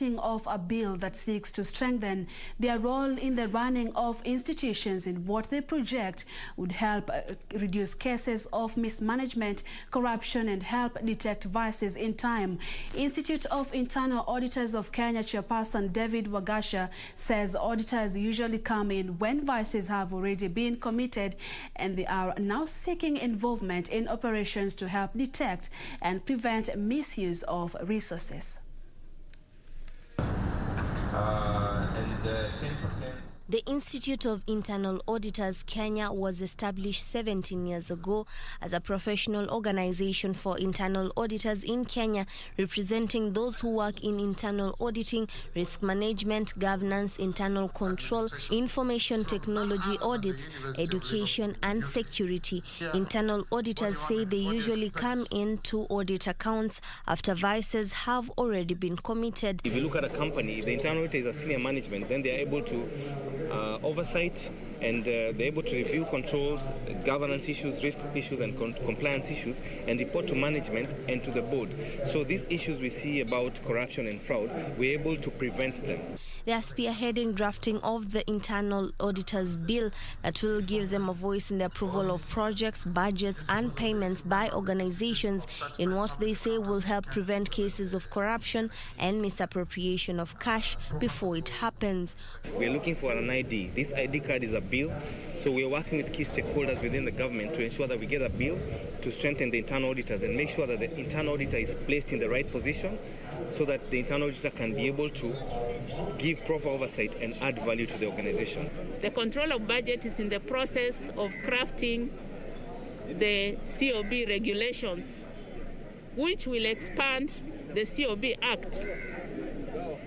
Of a bill that seeks to strengthen their role in the running of institutions in what they project would help reduce cases of mismanagement, corruption, and help detect vices in time. Institute of Internal Auditors of Kenya Chairperson David Wagacha says auditors usually come in when vices have already been committed, and they are now seeking involvement in operations to help detect and prevent misuse of resources. 10%. The Institute of Internal Auditors Kenya was established 17 years ago as a professional organization for internal auditors in Kenya, representing those who work in internal auditing, risk management, governance, internal control, information technology audits, education, and security. Internal auditors say they usually come in to audit accounts after vices have already been committed. If you look at a company, the internal auditor is a senior management, then they are able to oversight, and they're able to review controls, governance issues, risk issues, and compliance issues, and report to management and to the board. So these issues we see about corruption and fraud, we're able to prevent them. They are spearheading drafting of the Internal Auditors Bill that will give them a voice in the approval of projects, budgets, and payments by organizations in what they say will help prevent cases of corruption and misappropriation of cash before it happens. We're looking for an ID. This ID card is a bill, so we're working with key stakeholders within the government to ensure that we get a bill to strengthen the internal auditors and make sure that the internal auditor is placed in the right position so that the internal auditor can be able to give proper oversight and add value to the organization. The control of budget is in the process of crafting the COB regulations, which will expand the COB Act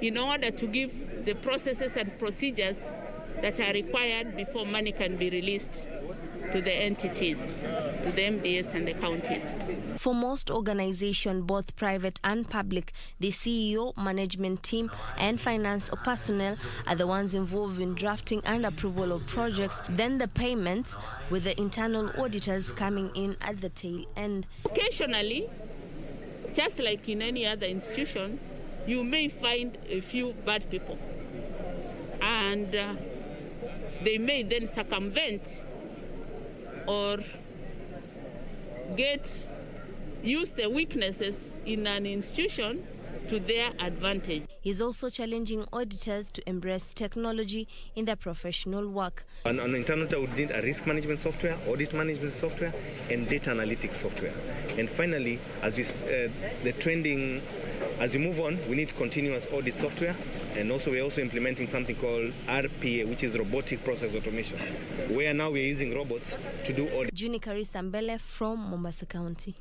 in order to give the processes and procedures that are required before money can be released to the entities, to the MDS and the counties. For most organizations, both private and public, the CEO, management team, and finance personnel are the ones involved in drafting and approval of projects, then the payments, with the internal auditors coming in at the tail end. Occasionally, just like in any other institution, you may find a few bad people, and they may then circumvent or use the weaknesses in an institution to their advantage. He's also challenging auditors to embrace technology in their professional work. An internal auditor would need a risk management software, audit management software, and data analytics software. And finally, as you move on, we need continuous audit software, and also we're also implementing something called RPA, which is robotic process automation, where now we're using robots to do audit. Juni Karisa Mbele from Mombasa County.